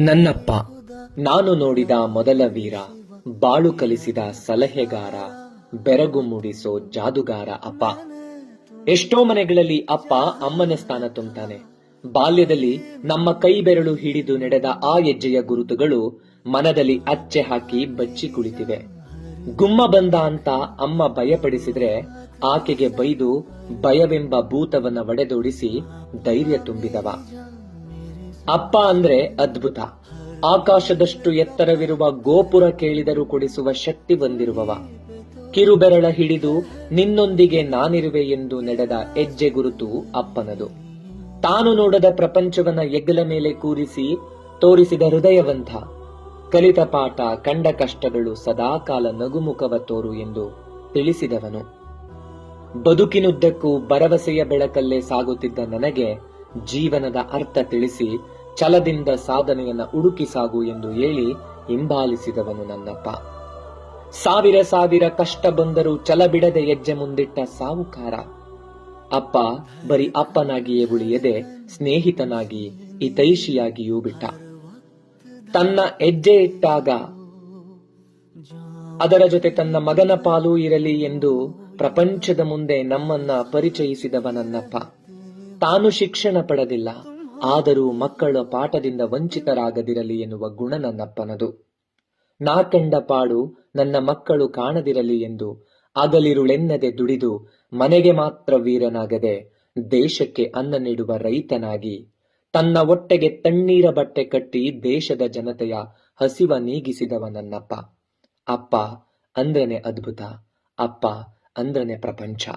ನನ್ನಪ್ಪ ನಾನು ನೋಡಿದ ಮೊದಲ ವೀರ, ಬಾಳು ಕಲಿಸಿದ ಸಲಹೆಗಾರ, ಬೆರಗು ಮೂಡಿಸೋ ಜಾದುಗಾರ ಅಪ್ಪ. ಎಷ್ಟೋ ಮನೆಗಳಲ್ಲಿ ಅಪ್ಪ ಅಮ್ಮನ ಸ್ಥಾನ ತುಂಬುತ್ತಾನೆ. ಬಾಲ್ಯದಲ್ಲಿ ನಮ್ಮ ಕೈ ಬೆರಳು ಹಿಡಿದು ನಡೆದ ಆ ಹೆಜ್ಜೆಯ ಗುರುತುಗಳು ಮನದಲ್ಲಿ ಅಚ್ಚೆ ಹಾಕಿ ಬಚ್ಚಿ ಕುಳಿತಿವೆ. ಗುಮ್ಮ ಬಂದ ಅಂತ ಅಮ್ಮ ಭಯಪಡಿಸಿದ್ರೆ ಆಕೆಗೆ ಬೈದು ಭಯವೆಂಬ ಭೂತವನ್ನ ಒಡೆದೋಡಿಸಿ ಧೈರ್ಯ ತುಂಬಿದವ. ಅಪ್ಪ ಅಂದ್ರೆ ಅದ್ಭುತ. ಆಕಾಶದಷ್ಟು ಎತ್ತರವಿರುವ ಗೋಪುರ ಕೇಳಿದರೂ ಕೊಡಿಸುವ ಶಕ್ತಿ ಹೊಂದಿರುವವ. ಕಿರುಬೆರಳ ಹಿಡಿದು ನಿನ್ನೊಂದಿಗೆ ನಾನಿರುವೆ ಎಂದು ನಡೆದ ಹೆಜ್ಜೆ ಗುರುತು ಅಪ್ಪನದು. ತಾನು ನೋಡದ ಪ್ರಪಂಚವನ್ನ ಹೆಗಲ ಮೇಲೆ ಕೂರಿಸಿ ತೋರಿಸಿದ ಹೃದಯವಂತ. ಕಲಿತ ಪಾಠ, ಕಂಡ ಕಷ್ಟಗಳು ಸದಾಕಾಲ ನಗುಮುಖವ ತೋರು ಎಂದು ತಿಳಿಸಿದವನು. ಬದುಕಿನುದ್ದಕ್ಕೂ ಭರವಸೆಯ ಬೆಳಕಲ್ಲೇ ಸಾಗುತ್ತಿದ್ದ ನನಗೆ ಜೀವನದ ಅರ್ಥ ತಿಳಿಸಿ ಛಲದಿಂದ ಸಾಧನೆಯನ್ನ ಹುಡುಕಿ ಸಾಗು ಎಂದು ಹೇಳಿ ಹಿಂಬಾಲಿಸಿದವನು ನನ್ನಪ್ಪ. ಸಾವಿರ ಸಾವಿರ ಕಷ್ಟ ಬಂದರೂ ಛಲ ಬಿಡದೆ ಹೆಜ್ಜೆ ಮುಂದಿಟ್ಟ ಸಾಹುಕಾರ ಅಪ್ಪ. ಬರೀ ಅಪ್ಪನಾಗಿಯೇ ಉಳಿಯದೆ ಸ್ನೇಹಿತನಾಗಿ ಹಿತೈಷಿಯಾಗಿಯೂ ಬಿಟ್ಟ. ತನ್ನ ಹೆಜ್ಜೆ ಇಟ್ಟಾಗ ಅದರ ಜೊತೆ ತನ್ನ ಮಗನ ಪಾಲು ಇರಲಿ ಎಂದು ಪ್ರಪಂಚದ ಮುಂದೆ ನಮ್ಮನ್ನ ಪರಿಚಯಿಸಿದವ ನನ್ನಪ್ಪ. ತಾನು ಶಿಕ್ಷಣ ಪಡೆದಿಲ್ಲ, ಆದರೂ ಮಕ್ಕಳ ಪಾಠದಿಂದ ವಂಚಿತರಾಗದಿರಲಿ ಎನ್ನುವ ಗುಣ ನನ್ನಪ್ಪನದು. ನಾ ಕಂಡ ಪಾಡು ನನ್ನ ಮಕ್ಕಳು ಕಾಣದಿರಲಿ ಎಂದು ಹಗಲಿರುಳೆನ್ನದೆ ದುಡಿದು ಮನೆಗೆ ಮಾತ್ರ ವೀರನಾಗದೆ ದೇಶಕ್ಕೆ ಅನ್ನ ನೀಡುವ ರೈತನಾಗಿ ತನ್ನ ಹೊಟ್ಟೆಗೆ ತಣ್ಣೀರ ಬಟ್ಟೆ ಕಟ್ಟಿ ದೇಶದ ಜನತೆಯ ಹಸಿವ ನೀಗಿಸಿದವ ನನ್ನಪ್ಪ. ಅಪ್ಪ ಅಂದ್ರನೆ ಅದ್ಭುತ, ಅಪ್ಪ ಅಂದ್ರನೆ ಪ್ರಪಂಚ.